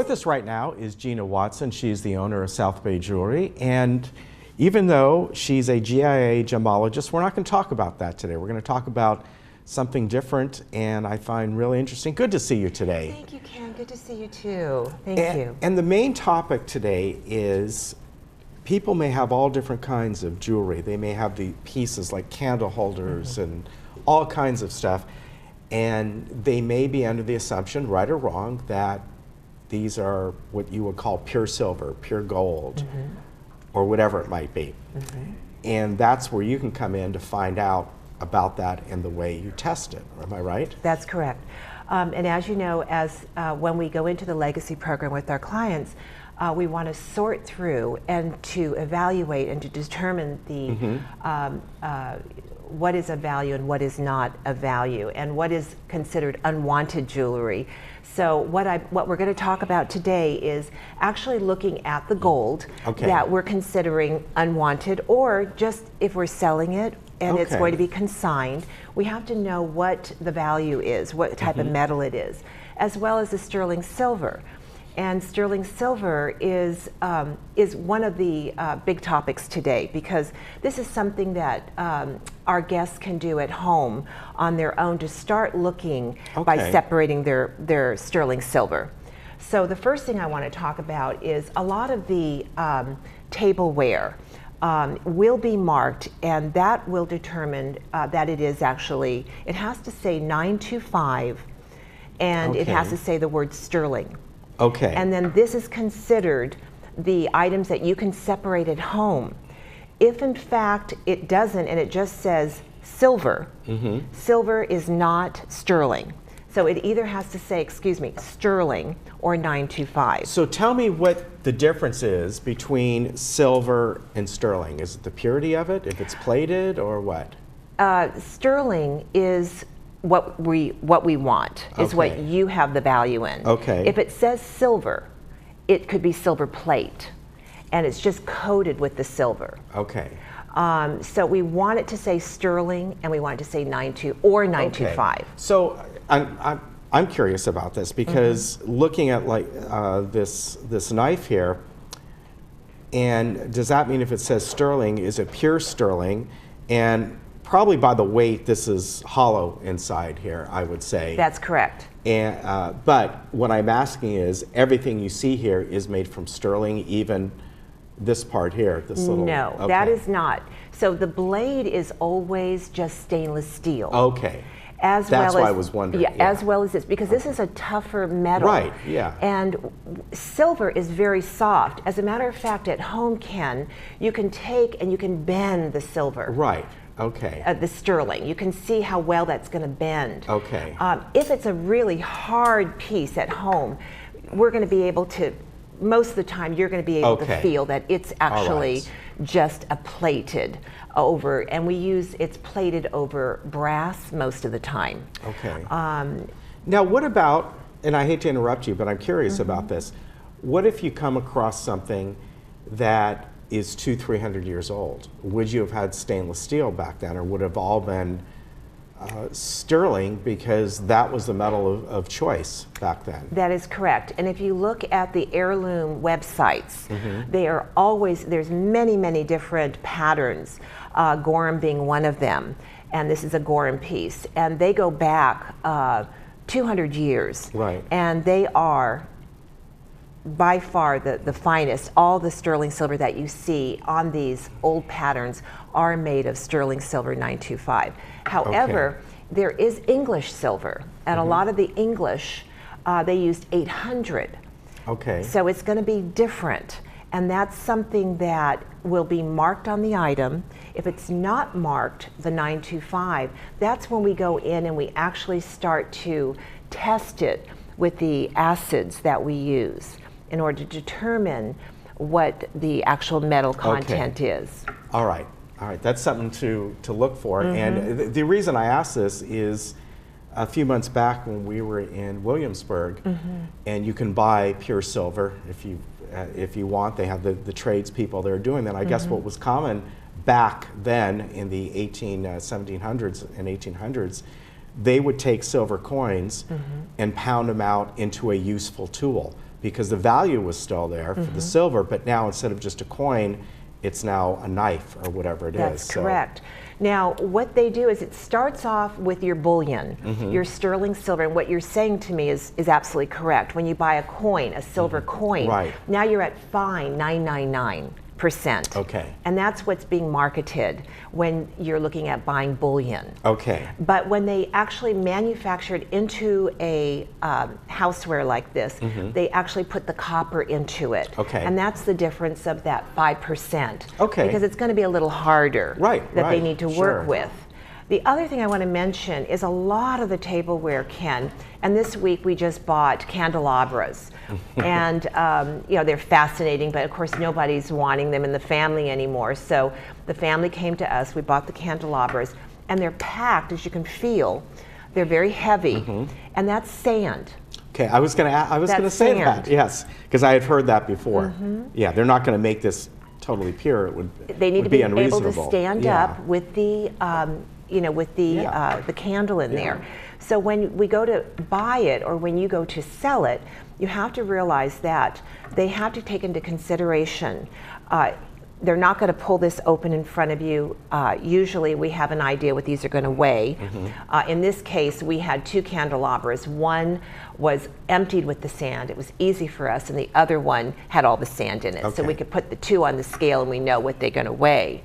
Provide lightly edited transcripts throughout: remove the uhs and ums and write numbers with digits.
With us right now is Gina Watson. She's the owner of South Bay Jewelry, and even though she's a GIA gemologist, we're not going to talk about that today. We're going to talk about something different, and I find really interesting. Good to see you today. Thank you, Ken. Good to see you too. Thank you. And the main topic today is people may have all different kinds of jewelry. They may have the pieces like candle holders and all kinds of stuff, and they may be under the assumption, right or wrong, that these are what you would call pure silver, pure gold, or whatever it might be. And that's where you can come in to find out about that and the way you test it. Am I right? That's correct. And as you know, when we go into the legacy program with our clients, we want to sort through and to evaluate and to determine the what is of value and what is not of value, and what is considered unwanted jewelry. So what we're going to talk about today is actually looking at the gold that we're considering unwanted, or just if we're selling it and it's going to be consigned, we have to know what the value is, what type of metal it is, as well as the sterling silver. And sterling silver is one of the big topics today, because this is something that our guests can do at home on their own to start looking by separating their sterling silver. So the first thing I want to talk about is a lot of the tableware will be marked, and that will determine that it is actually, it has to say 925, and it has to say the word sterling. And then this is considered the items that you can separate at home. If in fact it doesn't and it just says silver, silver is not sterling. So it either has to say, excuse me, sterling or 925. So tell me what the difference is between silver and sterling. Is it the purity of it, if it's plated, or what? Sterling is what we want, is what you have the value in. If it says silver, it could be silver plate, and it's just coated with the silver. So we want it to say sterling, and we want it to say 92 or 925. So I'm curious about this, because looking at like this knife here, and does that mean if it says sterling, is it pure sterling? And probably by the weight, this is hollow inside here, I would say. That's correct. And but what I'm asking is, everything you see here is made from sterling, even this part here, this little. No, that is not. So the blade is always just stainless steel. That's why I was wondering. As well as this, because this is a tougher metal. And silver is very soft. As a matter of fact, at home, Ken, you can take and you can bend the silver. The sterling. You can see how well that's going to bend. If it's a really hard piece at home, we're going to be able to, most of the time, you're going to be able to feel that it's actually just a plated over, and it's plated over brass most of the time. Now what about, and I hate to interrupt you, but I'm curious about this, what if you come across something that is 200-300 years old? Would you have had stainless steel back then, or would it have all been sterling, because that was the metal of choice back then? That is correct. And if you look at the heirloom websites, they are always, there's many different patterns, Gorham being one of them, and this is a Gorham piece, and they go back 200 years, and they are by far the finest. All the sterling silver that you see on these old patterns are made of sterling silver 925. However, there is English silver, and a lot of the English, they used 800. So it's going to be different, and that's something that will be marked on the item. If it's not marked, the 925, that's when we go in and we actually start to test it with the acids that we use in order to determine what the actual metal content is. All right, that's something to look for. And the reason I ask this is, a few months back when we were in Williamsburg, and you can buy pure silver if you want. They have the tradespeople that are doing that. I guess what was common back then in the 1700s and 1800s, they would take silver coins and pound them out into a useful tool. because the value was still there for the silver, but now instead of just a coin, it's now a knife or whatever it is. That's correct. Now, what they do is it starts off with your bullion, your sterling silver, and what you're saying to me is absolutely correct. When you buy a coin, a silver coin, right, now you're at fine 999%. Okay. And that's what's being marketed when you're looking at buying bullion. Okay. But when they actually manufacture it into a houseware like this, they actually put the copper into it. Okay. And that's the difference of that 5%. Okay. Because it's going to be a little harder that they need to work with. The other thing I want to mention is a lot of the tableware, Ken, and this week we just bought candelabras. And you know, they're fascinating, but of course nobody's wanting them in the family anymore. So the family came to us, we bought the candelabras, and they're packed, as you can feel. They're very heavy, and that's sand. Okay, I was going to say sand. that, yes, because I had heard that before. Yeah, they're not going to make this totally pure. It would They need to be able to unreasonable. stand up with the you know, with the candle in there. So when we go to buy it, or when you go to sell it, you have to realize that they have to take into consideration, they're not going to pull this open in front of you. Usually we have an idea what these are going to weigh. In this case, we had two candelabras. One was emptied with the sand. It was easy for us, and the other one had all the sand in it. So we could put the two on the scale and we know what they're going to weigh.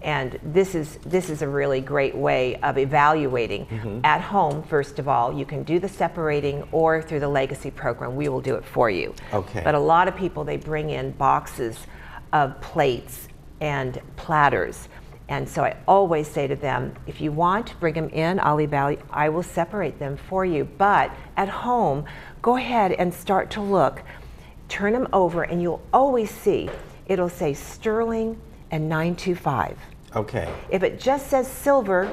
And this is a really great way of evaluating. At home, first of all, you can do the separating, or through the Legacy program, we will do it for you. Okay. But a lot of people, they bring in boxes of plates and platters. And so I always say to them, if you want, bring them in, I will separate them for you. But at home, go ahead and start to look. Turn them over, and you'll always see, it'll say sterling and 925. Okay. If it just says silver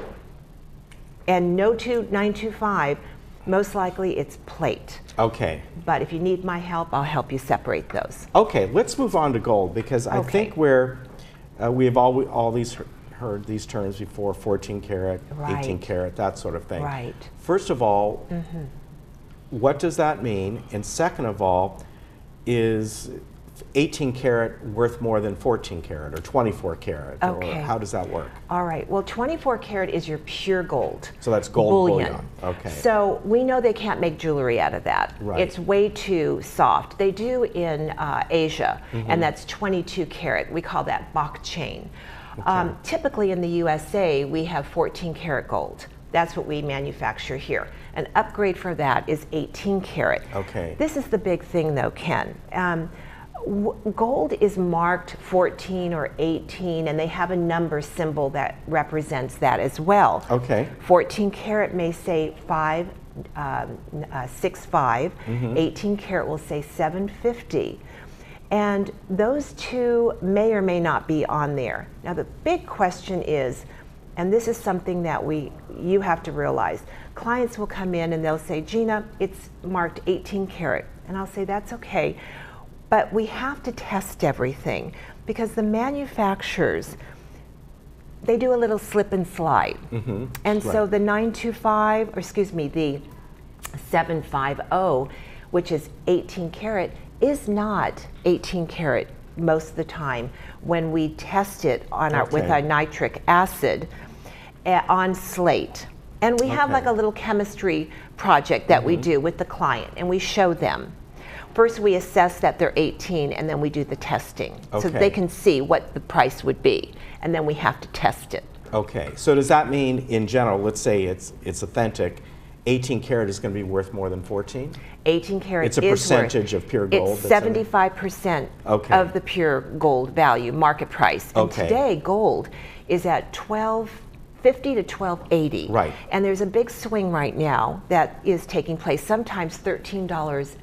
and no 925, most likely it's plate. Okay. But if you need my help, I'll help you separate those. Okay, let's move on to gold, because I think we have all these heard these terms before: 14 karat, 18 karat, that sort of thing. Right. First of all, what does that mean? And second of all, is 18 karat worth more than 14 karat or 24 karat? Okay. Or how does that work? All right. Well, 24 karat is your pure gold. So that's gold bullion. Okay. So we know they can't make jewelry out of that. Right. It's way too soft. They do in Asia, and that's 22 karat. We call that bok chain. Okay. Typically in the USA, we have 14 karat gold. That's what we manufacture here. An upgrade for that is 18 karat. Okay. This is the big thing, though, Ken. Gold is marked 14 or 18, and they have a number symbol that represents that as well. Okay. 14 karat may say 565. 18 karat will say 750. And those two may or may not be on there. Now the big question is, and this is something that you have to realize, clients will come in and they'll say, Gina, it's marked 18 karat. And I'll say, that's okay. But we have to test everything, because the manufacturers, they do a little slip and slide. And so the 925, or excuse me, the 750, which is 18 karat, is not 18 karat most of the time when we test it on with our nitric acid on slate. And we have like a little chemistry project that we do with the client, and we show them. First we assess that they're 18, and then we do the testing so that they can see what the price would be, and then we have to test it. Okay, so does that mean in general, let's say it's authentic, 18 karat is going to be worth more than 14? 18 karat It's a percentage of pure gold? It's 75% of the pure gold value, market price. And today gold is at $12.50 to $12.80. Right. And there's a big swing right now that is taking place, sometimes $13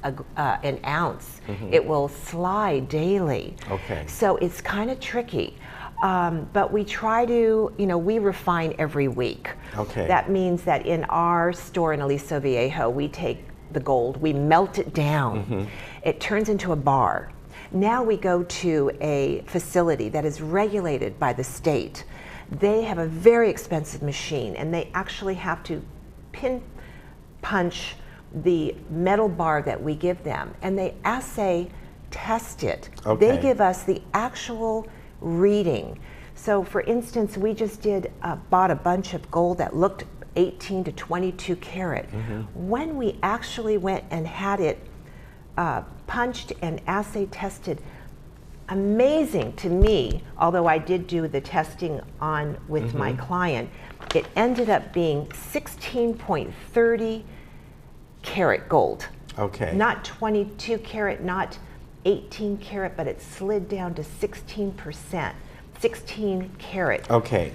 an ounce. It will slide daily. Okay. So it's kind of tricky. But we try to, we refine every week. Okay. That means that in our store in Aliso Viejo, we take the gold, we melt it down. It turns into a bar. Now we go to a facility that is regulated by the state. They have a very expensive machine, and they actually have to pin punch the metal bar that we give them, and they assay test it. Okay. They give us the actual reading. So for instance, we just bought a bunch of gold that looked 18 to 22 karat. When we actually went and had it punched and assay tested, amazing to me, although I did do the testing on with my client, it ended up being 16.30 karat gold. Okay. Not 22 karat, not 18 karat, but it slid down to 16%, 16 karat. Okay.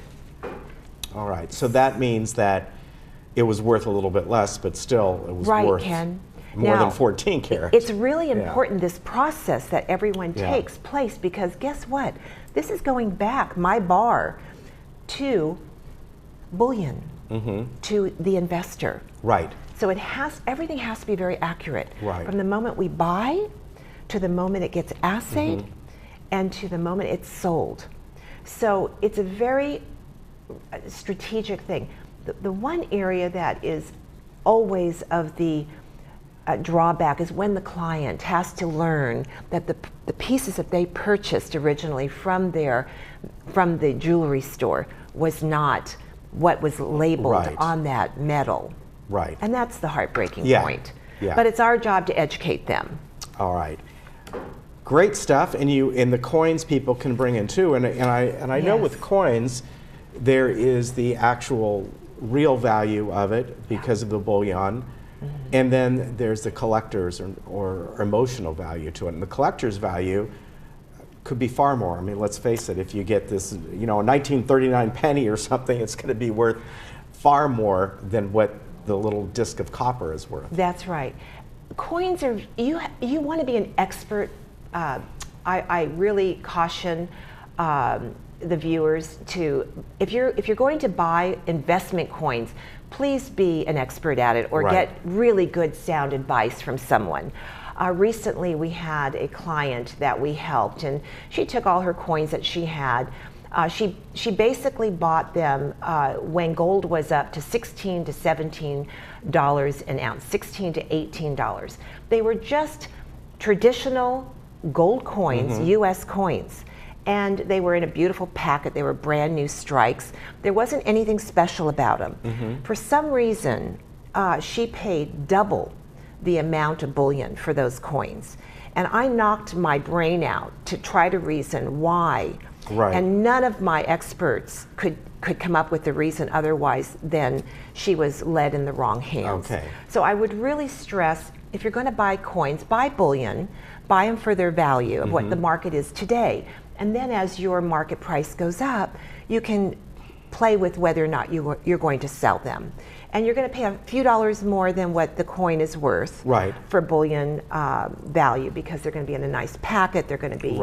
All right. So that means that it was worth a little bit less, but still it was Right, worth Ken. more Now, than 14 karat. It's really important, this process that everyone takes place, because guess what? This is going back, my bar, to bullion, to the investor. Right. So everything has to be very accurate. Right. From the moment we buy, to the moment it gets assayed, and to the moment it's sold. So it's a very strategic thing. The one area that is always of the drawback is when the client has to learn that the pieces that they purchased originally from the jewelry store was not what was labeled on that metal. Right. And that's the heartbreaking point. Yeah. But it's our job to educate them. All right. Great stuff. And the coins people can bring in too. And I know with coins, there is the actual real value of it because of the bullion. And then there's the collector's or emotional value to it. And the collector's value could be far more. I mean, let's face it, if you get this, a 1939 penny or something, it's going to be worth far more than what the little disc of copper is worth. That's right. Coins are, you want to be an expert. I really caution the viewers to, if you're going to buy investment coins, please be an expert at it, or get really good sound advice from someone. Recently we had a client that we helped, and she took all her coins that she had. She basically bought them when gold was up to $16 to $17 an ounce, $16 to $18. They were just traditional gold coins, US coins. And they were in a beautiful packet. They were brand new strikes. There wasn't anything special about them. For some reason, she paid double the amount of bullion for those coins. And I knocked my brain out to try to reason why. And none of my experts could come up with the reason otherwise than she was led in the wrong hands. So I would really stress, if you're going to buy coins, buy bullion, buy them for their value of what the market is today. And then as your market price goes up, you can play with whether or not you're going to sell them. And you're going to pay a few dollars more than what the coin is worth for bullion value, because they're going to be in a nice packet, they're going to be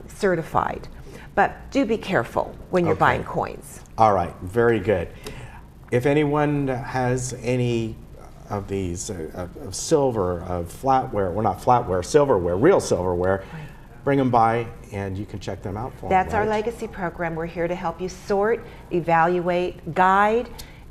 certified. But do be careful when you're buying coins. All right, very good. If anyone has any of these, of silver, of flatware, well, not flatware, silverware, real silverware, bring them by and you can check them out for them. That's our legacy program. We're here to help you sort, evaluate, guide,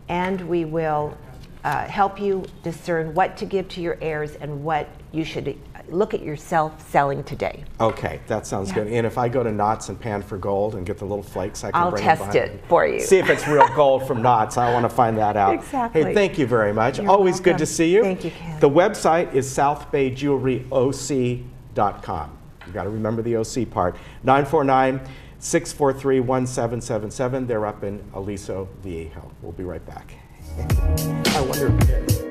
and we will help you discern what to give to your heirs and what you should look at yourself selling today. Okay, that sounds good. And if I go to Knott's and pan for gold and get the little flakes, I can bring them by. I'll test it for you. See if it's real gold from Knott's. I want to find that out. Exactly. Hey, thank you very much. You're Always welcome. good to see you. Thank you, Ken. The website is southbayjewelryoc.com. You got to remember the OC part. 949-643-1777. They're up in Aliso Viejo. We'll be right back. I wonder if